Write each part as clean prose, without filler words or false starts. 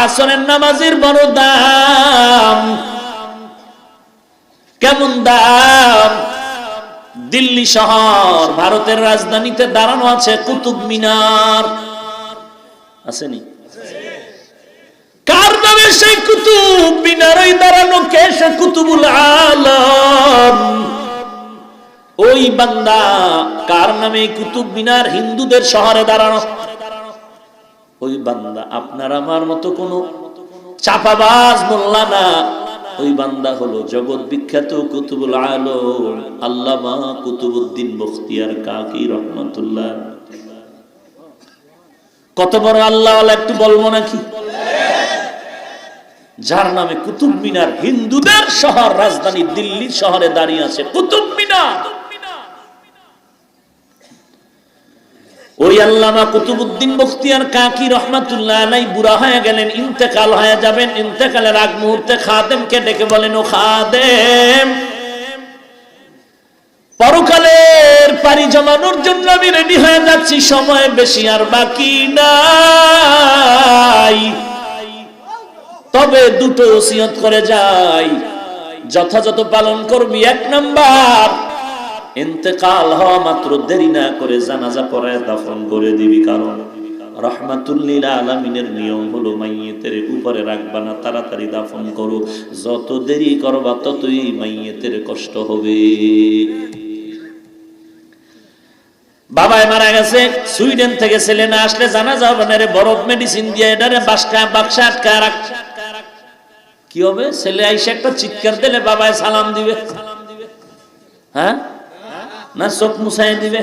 আসরের নামাজের বড় দাম। কেমন দাম? দিল্লি শহর, ভারতের রাজধানীতে দাঁড়ানো আছে কুতুব মিনার, আসেনি? কার নামে সেই কুতুব মিনারে দাঁড়ানো? কে সে কুতুবুল আলম? ওই বান্দা। কার নামে কুতুব মিনার? হিন্দুদের শহরে দাঁড়ানো ওই বান্দা। আপনার আমার মতো কোন চাপাবাজ মোল্লা না, ওই বান্দা হলো জগৎ বিখ্যাত কুতুবুল আলম আল্লামা কুতুবউদ্দিন বখতিয়ার কাকি রহমাতুল্লাহ। কত বড় আল্লাহ একটু বলবো নাকি? যার নামে কুতুব মিনার, হিন্দুদের শহর, রাজধানী দিল্লির শহরে দাঁড়িয়ে আছে কুতুব মিনার। ওই আল্লামা কুতুবউদ্দিন বখতিয়ার কাকি রহমাতুল্লাহ আলাইহি বুড়া হয়ে গেলেন, ইন্তেকাল হয়ে যাবেন। ইন্তেকালের আগ মুহূর্তে খাদেমকে ডেকে বলেন, ও খাদেম, পরকালের পাড়ি জমানোর জন্য আমি রেডি হয়ে যাচ্ছি, সময় বেশি আর বাকি নাই, তবে দুটো ওসিয়ত করে যাই, যথাযথ পালন করবি। এক নাম্বার, ইন্তেকাল হওয়া মাত্র দেরি না করে জানাজা পড়ায় দাফন করে দিবি, কারণ রাহমাতুল লিল আলামিনের নিয়ম হলো মাইয়িতের উপরে রাখবা না, তাড়াতাড়ি দাফন করো, যত দেরি করবা ততই মাইয়িতের কষ্ট হবে। বাবায় মারা গেছে, সুইডেন থেকে ছেলে না আসলে জানাজা হবে না রে, বরফ মেডিসিন দিয়ে এটারে বাক্সা আটকায় রাখ। কি হবে? ছেলে আইসা একটা চিৎকার দিলে বাবায় সালাম দিবে, হ্যাঁ না চোখ মুছাই দিবে?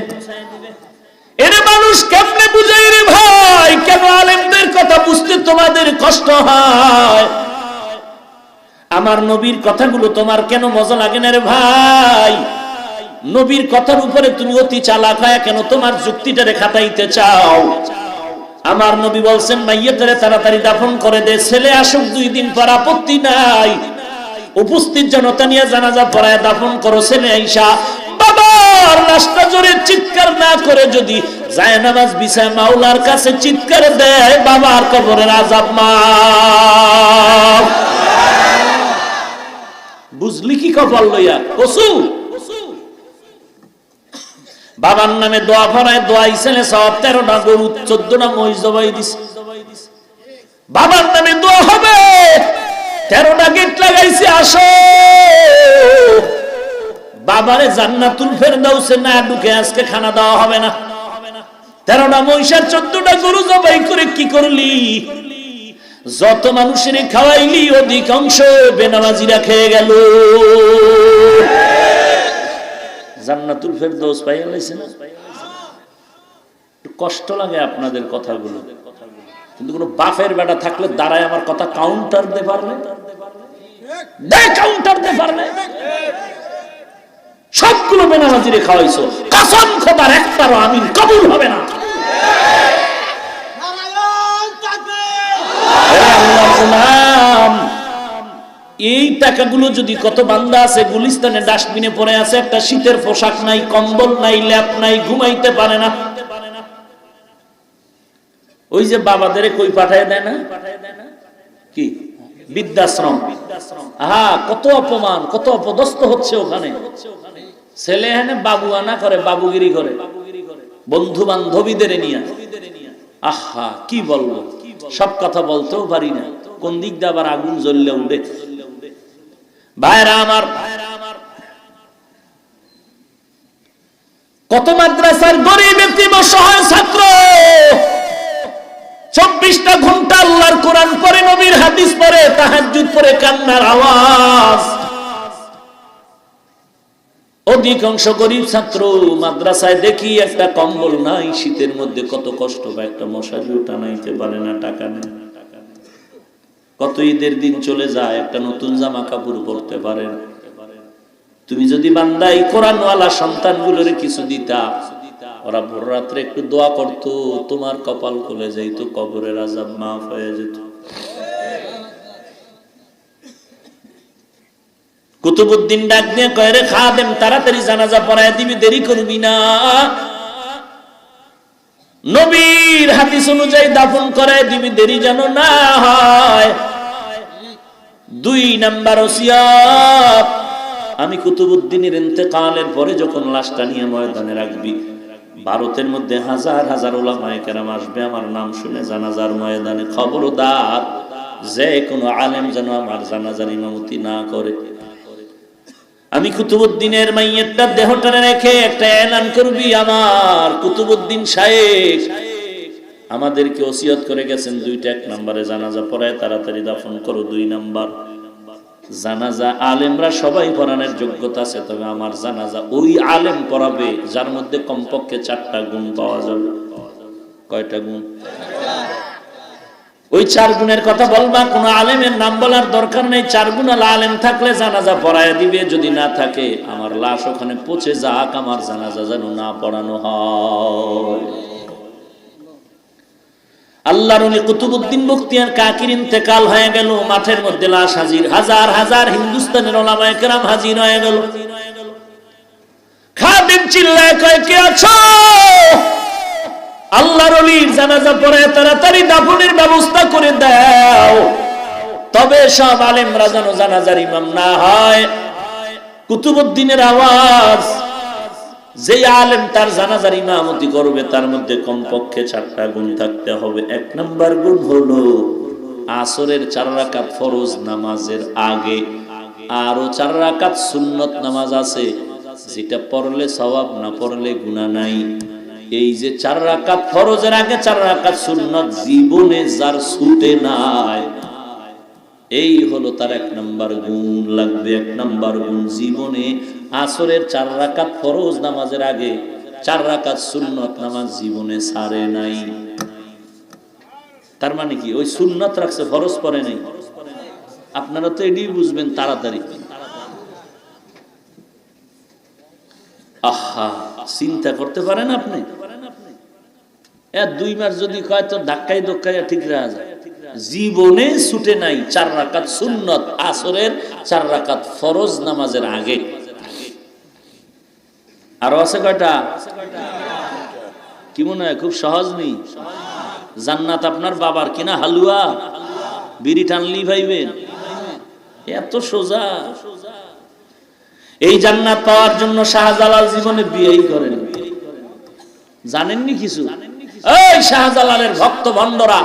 এর মানুষ কেমনে বুঝাই রে ভাই? কেন আলেমদের কথা বুঝতে তোমাদের কষ্ট হয়? আমার নবীর কথাগুলো তোমার কেন মজা লাগে না রে ভাই? নবীর কথার উপরে তুমি অতি চালাক হয় কেন তোমার যুক্তিটারে খাটাইতে চাও? আমার নবী বলছেন মাইয়িতের তাড়াতাড়ি দাফন করে দে, ছেলে আসুক 2 দিন পর আপত্তি নাই, উপস্থিত জনতা নিয়ে জানাজা পড়ায় দাফন করো। ছেলে আইসা বাবার লাশটা জোরে চিৎকার না করে যদি জায়নামাজ বিছায় মাওলার কাছে চিৎকার দেয়, বাবার কবরের আযাব মাফ। বুঝলি কি কপাল লইয়া কসু? বাবার নামে দোয়া ভরায়, দোয়া ইসেলে সব 13টা গরু 14টা মহিষ জবাই দিছে। বাবার নামে দোয়া হবে, 13টা গেট লাগাইছে, আসো বাবারে জান্নাতুল ফেরদাউসে না ঢুকে আজকে খানা দেওয়া হবে না। 13টা মহিষার 14টা গরু জবাই করে কি করলি? যত মানুষের খাওয়াইলি অধিকাংশ বেনামাজিরা খেয়ে গেল। জান্নাতুল ফেরদাউস পাইয়া লাইছে না? কষ্ট লাগে আপনাদের কথাগুলো, কিন্তু কোন বাপের বেটা থাকলে দাঁড়ায় আমার কথা কাউন্টার দে পারলে, কাউন্টার দে পারলে। সবগুলো বেনামাজিরে খাওয়াইছো, কসম খোদার একটারও আমিন কবুল হবে না। এই টাকাগুলো যদি, কত বান্দা আছে গুলিস্তানে ডাস্টবিনে পড়ে আছে, একটা শীতের পোশাক নাই, কম্বল নাই, ল্যাপ নাই, ঘুমাইতে পারে না। ওই যে বাবাদের কই পাঠায় দেয় না কি বৃদ্ধাশ্রম, হ্যাঁ, কত অপমান, কত অপদস্থ হচ্ছে ওখানে। ছেলে এখানে বাবু আনা করে, বাবুগিরি করে বন্ধু বান্ধবীদের নিয়ে। আহা কি বলবো, সব কথা বলতেও পারি না, কোন দিক দিয়ে আবার আগুন জ্বললে উঠে। ভাইরা আমার, কত মাদ্রাসার গরিব এতিম অসহায় ছাত্র 24টা ঘন্টা আল্লাহর কোরআন পড়ে, নবীর হাদিস পড়ে, তাহাজ্জুদ পড়ে, কান্নার আওয়াজ। অধিকাংশ গরিব ছাত্র মাদ্রাসায় দেখি একটা কম্বল নাই, শীতের মধ্যে কত কষ্ট, বা একটা মশারিও টানাইতে পারে না, টাকা নেই। কত ঈদের দিন চলে যায়, একটা নতুন জামা কাপড় পরতে পারে না। তুমি যদি বান্দাই কোরআনওয়ালা সন্তানগুলোর কিছু দিতা, ওরা ভোর রাত্রে একটু দোয়া করতো, তোমার কপাল খুলে যাইত, কবরের আযাব মাফ হয়ে যেত। কুতুবউদ্দিন ডাক দিয়ে কয়, রে খাদেম, তাড়াতাড়ি জানাজা পড়ায় দিবি, দেরি করবি না। নবীর হাদিস অনুযায়ী দাফন করায় দিবি, দেরি যেন না হয়। 2 নাম্বার ওসিয়ত, আমি কুতুবউদ্দিনের ইন্তেকালের পরে যখন লাশটা নিয়ে ময়দানে রাখবি, ভারতের মধ্যে হাজার হাজার উলামায়ে কেরাম আসবে আমার নাম শুনে জানাজার ময়দানে, খবরদার যে কোনো আলেম যেন আমার জানাজার ইমামতি না করে। আমি কুতুবউদ্দিনের মাইয়েরটা দেহটারে রেখে একটা এলান করবি, আমার কুতুবউদ্দিন শায়েখ আমাদেরকে ওসিয়ত করে গেছেন 2টা, 1 নম্বরে জানাজা পড়ায় তাড়াতাড়ি দাফন করো, 2 নাম্বার জানাজা আলেমরা সবাই পড়ানোর যোগ্যতা আছে, তবে আমার জানাজা ওই আলেম পড়াবে যার মধ্যে কমপক্ষে 4টা গুণ পাওয়া যাবে। কয়টা গুণ? ওই 4 গুণের কথা বলবা, কোন আলেমের নাম বলার দরকার নেই। 4 গুণ আলেম থাকলে জানাজা পড়ায় দিবে, যদি না থাকে আমার লাশ ওখানে পচে যাক, আমার জানাজা যেন না পড়ানো হয়। আল্লাহর ওলি কুতুবউদ্দিন বখতিয়ার কাকির ইন্তেকাল হয়ে গেল, মাঠের মধ্যে লাশ হাজির, হাজার হাজার হিন্দুস্তানের উলামায়ে কেরাম হাজির হয়ে গেল। খাদেম চিল্লায় কয়, কে আছো? আল্লাহর ওলির জানাজা পড়ে তাড়াতাড়ি দাফনের ব্যবস্থা করে দাও, তবে সব আলেমরা যেন জানাজার ইমাম না হয়। কুতুবউদ্দিনের আওয়াজ, যে আলেম তার জানাজার ইমামতি করবে তার মধ্যে কমপক্ষে 4টা গুণ থাকতে হবে। 1 নাম্বার গুণ হলো আসরের 4 রাকাত ফরজ নামাজের আগে আরো 4 রাকাত সুন্নত নামাজ আছে, যেটা পড়লে সওয়াব, না পড়লে গুনাহ নাই। এই যে 4 রাকাত ফরজের আগে 4 রাকাত সুন্নত জীবনে যার ছুটে নাই, এই হলো তার 1 নাম্বার গুণ লাগবে। 1 নাম্বার গুণ, জীবনে আসরের 4 রাকাত ফরজ নামাজের আগে 4 রাকাত সুন্নত নামাজ জীবনে ছাড়ে নাই। তার মানে কি? ওই সুন্নত রাখছে, ফরজ পড়ে নাই। আপনারা তো এটাই বুঝবেন তাড়াতাড়ি। আহা, চিন্তা করতে পারেন আপনি? 2 মাস যদি কয় তো ধাক্কাই ধক্কাই ঠিক রাখা যায়। জীবনে ছুটে নাই 4 রাকাত সুন্নত আসরের 4 রাকাত ফরজ নামাজের আগে। আরো আছে কয়টা? কি মনে হয় খুব সহজ নেই? জান্নাত আপনার বাবার কিনা হালুয়া, বিড়ি টানলি ভাইবেন, এত সোজা। এই জান্নাত পাওয়ার জন্য শাহজালাল জীবনে বিয়েই করেন, জানেননি কিছু? এই শাহজালালের ভক্ত ভণ্ডরা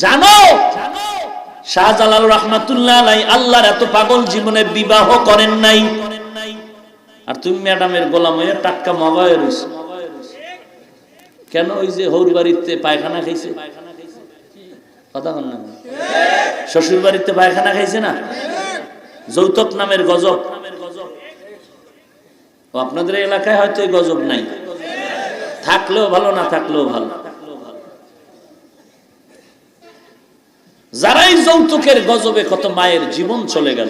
জানো, শাহজালাল রাহমাতুল্লাহ আলাইহি আল্লাহর এত পাগল, জীবনে বিবাহ করেন নাই। আর তুমি ম্যাডামের গোলাম হয়ে টাটকা মগায় রইছো কেন? ওই যে হৌর বাড়িতে পায়খানা খাইছে, কথা বল না, শ্বশুর বাড়িতে পায়খানা খাইছে না, যৌতুক নামের গজব। আপনাদের এলাকায় হয়তো এই গজব নাই, থাকলেও ভালো, না থাকলেও ভালো। যারাই যৌতুকের গজবে কত মায়ের জীবন চলে গেল,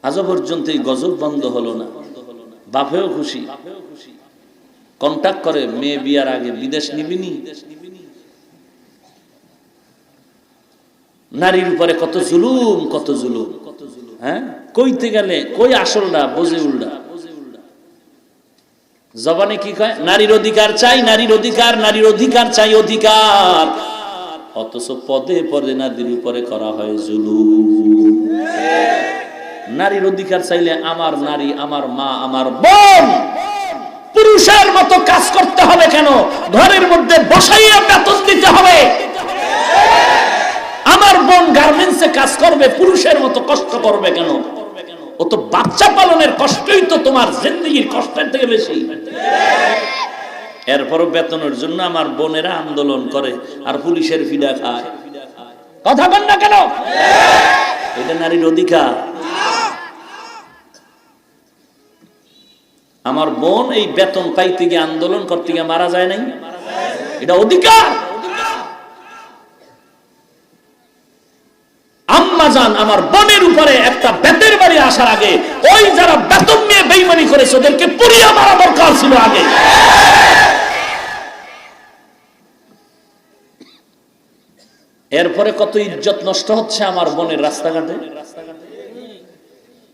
আজও পর্যন্ত এই গজব বন্ধ হলো না। বাপেও খুশি, কন্টাক্ট করে মেয়ে বিয়ার আগে, বিদেশ নিবিনি। নারীর উপরে কত জুলুম, কত জুলুম। হ্যাঁ, কইতে গেলে কই আসলটা বোঝে উল্টা। জবানে কি কয়? নারীর অধিকার চাই, নারীর অধিকার, নারীর অধিকার চাই, অধিকার। অথচ পদে পদে নারীর উপরে করা হয় জুলুম। নারীর অধিকার চাইলে আমার নারী, আমার মা, আমার বোন পুরুষের মতো কাজ করতে হবে কেন? ঘরের মধ্যে বসাইয়া বেতন দিতে হবে। আমার বোন গার্মেন্টসে কাজ করবে, পুরুষের মতো কষ্ট করবে কেন? ও তো বাচ্চা পালনের কষ্টই তো তোমার জিন্দেগির কষ্টের থেকে বেশি। এরপরও বেতনের জন্য আমার বোনেরা আন্দোলন করে আর পুলিশের ফিডা খায়। কথা বল না কেন? এটা নারীর অধিকার। আমার বোন এই বেতন পাইতে গিয়ে, আন্দোলন করতে গিয়ে মারা যায় নাই, এটা অধিকার। আম্মা জান আমার বোনের উপরে একটা বেতের বাড়ি আসার আগে ওই যারা বেতন নিয়ে বেঈমানি করেছে ওদেরকে পুড়িয়ে মারা দরকার ছিল আগে। এরপরে কত ইজ্জত নষ্ট হচ্ছে আমার বোনের রাস্তাঘাটে।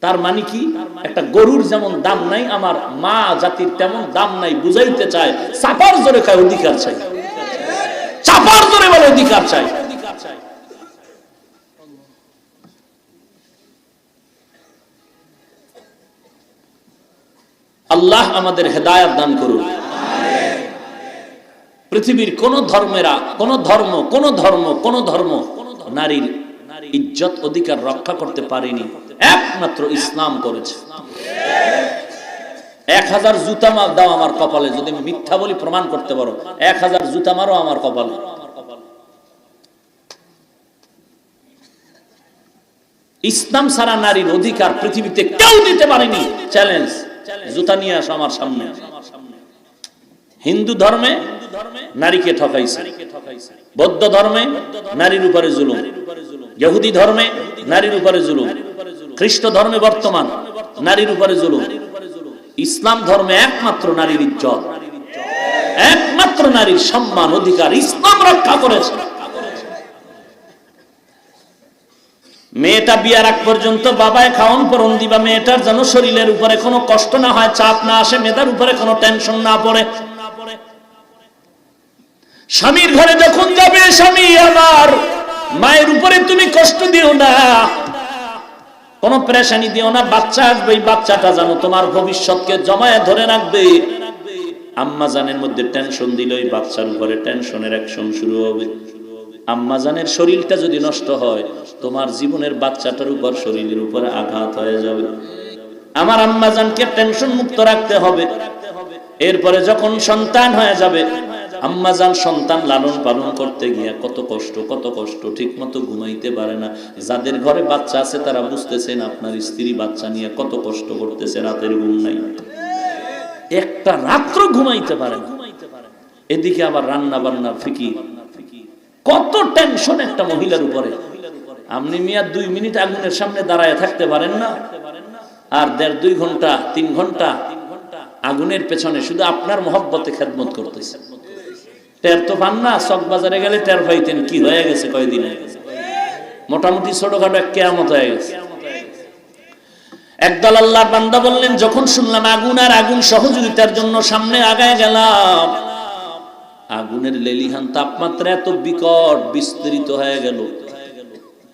তার মানে কি? একটা গরুর যেমন দাম নাই, আমার মা জাতির তেমন দাম নাই, বুঝাইতে চায়, চাপার জোরে খায় অধিকার চাই। চাপার জোরে বলে অধিকার চাই। আল্লাহ আমাদের হেদায়েত দান করুন। পৃথিবীর কোন ধর্মেরা কোন ধর্ম নারীর ইজ্জত অধিকার রক্ষা করতে পারেনি, একমাত্র ইসলাম করেছে। 1000 জুতা দাও আমার কপালে, যদি মিথ্যা বলি প্রমাণ করতে পারো, 1000 জুতা মারো আমার কপালে। ইসলাম ছাড়া নারীর অধিকার পৃথিবীতে কেউ দিতে পারেনি। চ্যালেঞ্জ, জুতা নিয়ে আসো আমার সামনে। হিন্দু ধর্মে নারীকে ঠকাইছে, বৌদ্ধ ধর্মে নারীর উপরে জুলুম, ইহুদি ধর্মে নারীর উপরে জুলুম, খ্রিস্ট ধর্মে বর্তমান নারীর উপরে জুলুম। ইসলাম ধর্মে একমাত্র নারীর ইজ্জত, একমাত্র নারীর সম্মান অধিকার ইসলাম রক্ষা করেছে। মেয়েটা বিয়ার আগ পর্যন্ত বাবায় খাওয়ান পরন দিবা, মেয়েটার যেন শরীরের উপরে কোনো কষ্ট না হয়, চাপ না আসে, মেয়েটার উপরে কোনো টেনশন না পড়ে। স্বামীর ঘরে যখন যাবে, স্বামী আমার মায়ের উপরে তুমি কষ্ট দিও না, কোনো পেরেশানি দিও না। বাচ্চা আসবে, বাচ্চাটা যেন তোমার ভবিষ্যৎকে জমায়ে ধরে রাখবে। আম্মা জানের মধ্যে টেনশন দিলে ওই বাচ্চার উপরে টেনশনের অ্যাকশন শুরু হবে। আম্মা জানের শরীরটা যদি নষ্ট হয়, তোমার জীবনের বাচ্চাটার উপর শরীরের উপরে আঘাত হয়ে যাবে। আমার আম্মা জানকে টেনশন মুক্ত রাখতে হবে। এরপরে যখন সন্তান হয়ে যাবে, আম্মা জান সন্তান লালন পালন করতে গিয়া কত কষ্ট, ঠিক মতো ঘুমাইতে পারে না। যাদের ঘরে বাচ্চা আছে তারা বুঝতেছেন, আপনার স্ত্রী বাচ্চা নিয়ে কত কষ্ট করতেছে, রাতের ঘুম নাই, একটা রাত্র ঘুমাইতে পারে না। এদিকে আবার রান্না বান্নার ফিকির, কত টেনশন একটা মহিলার উপরে। আপনি মিয়া 2 মিনিট আগুনের সামনে দাঁড়ায় থাকতে পারেন না, আর 1.5-2 ঘন্টা 3 ঘন্টা আগুনের পেছনে শুধু আপনার মহব্বতে খেদমত করতেছে। টের তো পান না, চক বাজারে গেলে টের পাইতেন কি হয়ে গেছে কয়দিন আগে। মোটামুটি ছোটখাটো এক কিয়ামত হয়ে গেছে। একদল আল্লাহর বান্দা বললেন, যখন শুনলাম আগুন আর আগুন সহযোগিতার জন্য সামনে আগায় গেলাম, আগুনের লেলিহান তাপমাত্রা এত বিকট বিস্তৃত হয়ে গেল।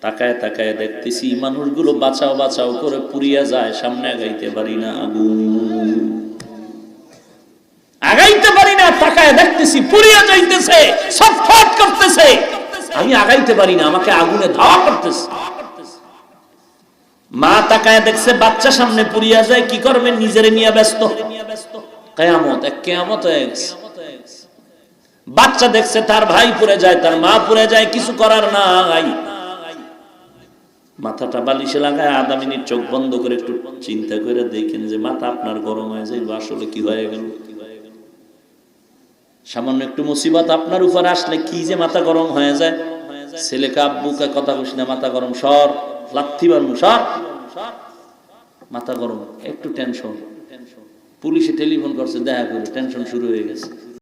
তাকায় তাকায় দেখতেছি মানুষগুলো বাঁচাও করে পুড়িয়া যায়, সামনে আগাইতে পারি না, আগুন আগাইতে পারি না। তাকায় দেখতেছি পুড়িয়া যাইতেছে, ছটফট করতেছে, আমি আগাইতে পারি না, আমাকে আগুনে ধাওয়া করতেছে। মা তাকায় দেখছে বাচ্চা সামনে পুড়িয়া যায়, কি করবে, নিজেরে নিয়ে ব্যস্ত। কিয়ামত, এক কিয়ামত হয়ে গেছে। বাচ্চা দেখছে তার ভাই পুড়ে যায়, তার মা পুড়ে যায়, কিছু করার নাই। মাথাটা বালিশে লাগায় 1/2 মিনিট চোখ বন্ধ করে একটু চিন্তা করে দেখেন যে মাথা আপনার গরম হয়ে যায়, আসলে কি হয়ে গেল। সামান্য একটু মুসিবত আপনার উপর আসলে কি যে মাথা গরম হয়ে যায়। ছেলেকে আব্বুকে কথা কইস না, মাথা গরম, সর লাথি বানু, সর, মাথা গরম, একটু টেনশন। পুলিশে টেলিফোন করছে, দেখা করে টেনশন শুরু হয়ে গেছে।